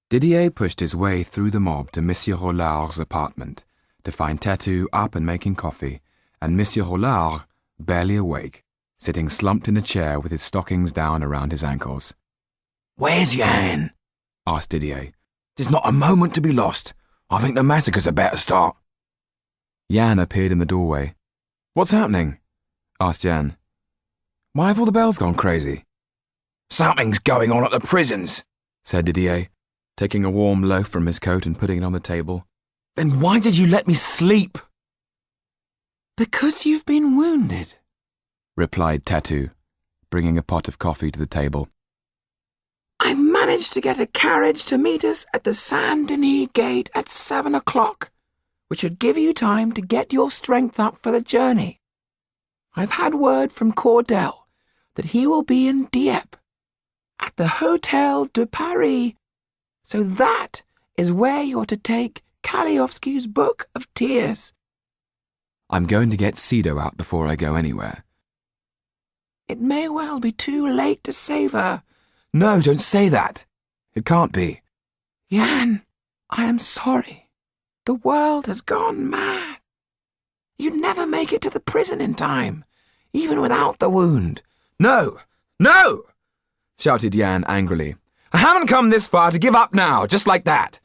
Didier pushed his way through the mob to Monsieur Rollard's apartment to find Têtu up and making coffee, and Monsieur Rollard barely awake, sitting slumped in a chair with his stockings down around his ankles. "Where's Jan?" asked Didier. "There's not a moment to be lost. I think the massacre's about to start." Jan appeared in the doorway. "What's happening?" asked Jan. "Why have all the bells gone crazy?" "Something's going on at the prisons," said Didier, taking a warm loaf from his coat and putting it on the table. "Then why did you let me sleep?" "Because you've been wounded," replied Têtu, bringing a pot of coffee to the table. "I've managed to get a carriage to meet us at the Saint-Denis gate at 7 o'clock, which should give you time to get your strength up for the journey. I've had word from Cordell that he will be in Dieppe, at the Hôtel de Paris, so that is where you're to take Kaliowski's Book of Tears." "I'm going to get Sido out before I go anywhere." "It may well be too late to save her." "No, don't say that. It can't be." "Jan, I am sorry. The world has gone mad. You'd never make it to the prison in time, even without the wound." "No! No!" shouted Jan angrily. "I haven't come this far to give up now, just like that.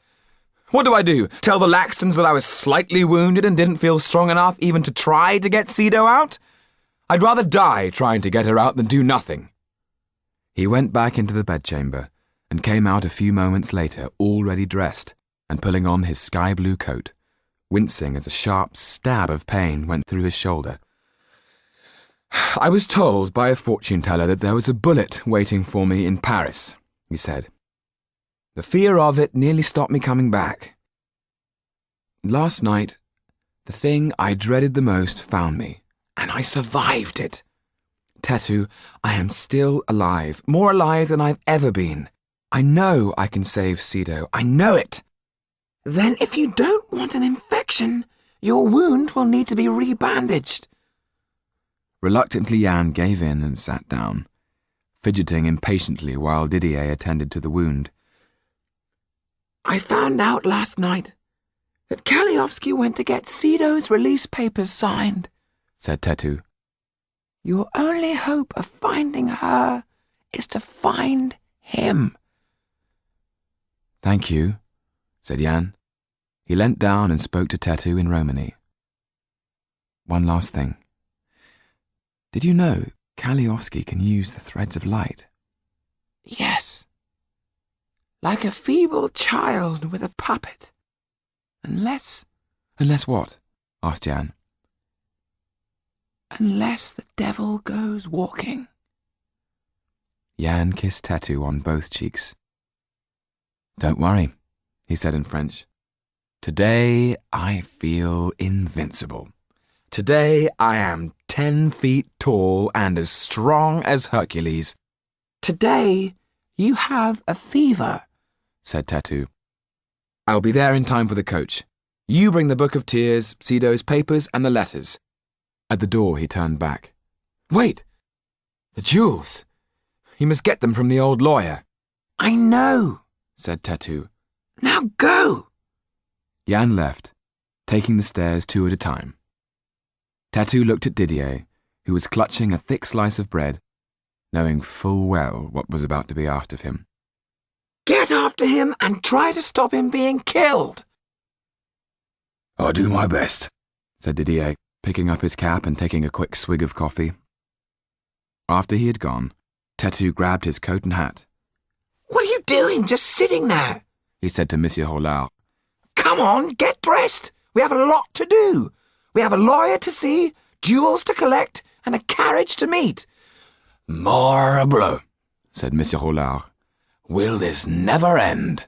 What do? Tell the Laxtons that I was slightly wounded and didn't feel strong enough even to try to get Sido out? I'd rather die trying to get her out than do nothing." He went back into the bedchamber and came out a few moments later, already dressed and pulling on his sky-blue coat, wincing as a sharp stab of pain went through his shoulder. "I was told by a fortune-teller that there was a bullet waiting for me in Paris," he said. "The fear of it nearly stopped me coming back. Last night, the thing I dreaded the most found me, and I survived it. Têtu, I am still alive, more alive than I've ever been. I know I can save Sido. I know it." "Then if you don't want an infection, your wound will need to be rebandaged." Reluctantly, Jan gave in and sat down, fidgeting impatiently while Didier attended to the wound. "I found out last night that Kaliowski went to get Sido's release papers signed," said Têtu. "Your only hope of finding her is to find him." "Thank you," said Jan. He leant down and spoke to Têtu in Romany. "One last thing. Did you know Kaliowski can use the threads of light?" "Yes. Like a feeble child with a puppet. Unless—" "Unless what?" asked Jan. "Unless the devil goes walking." Jan kissed Têtu on both cheeks. "Don't worry," he said in French. "Today I feel invincible. Today I am 10 feet tall and as strong as Hercules." "Today you have a fever," said Têtu. "I'll be there in time for the coach. You bring the Book of Tears, Sido's papers, and the letters." At the door he turned back. "Wait! The jewels! You must get them from the old lawyer." "I know," said Têtu. "Now go." Jan left, taking the stairs 2 at a time. Têtu looked at Didier, who was clutching a thick slice of bread, knowing full well what was about to be asked of him. "Get after him and try to stop him being killed." "I'll do my best," said Didier, picking up his cap and taking a quick swig of coffee. After he had gone, Têtu grabbed his coat and hat. "What are you doing, just sitting there?" he said to Monsieur Rollard. "Come on, get dressed. We have a lot to do. We have a lawyer to see, jewels to collect, and a carriage to meet." "Morbleu," said Monsieur Rollard. "Will this never end?"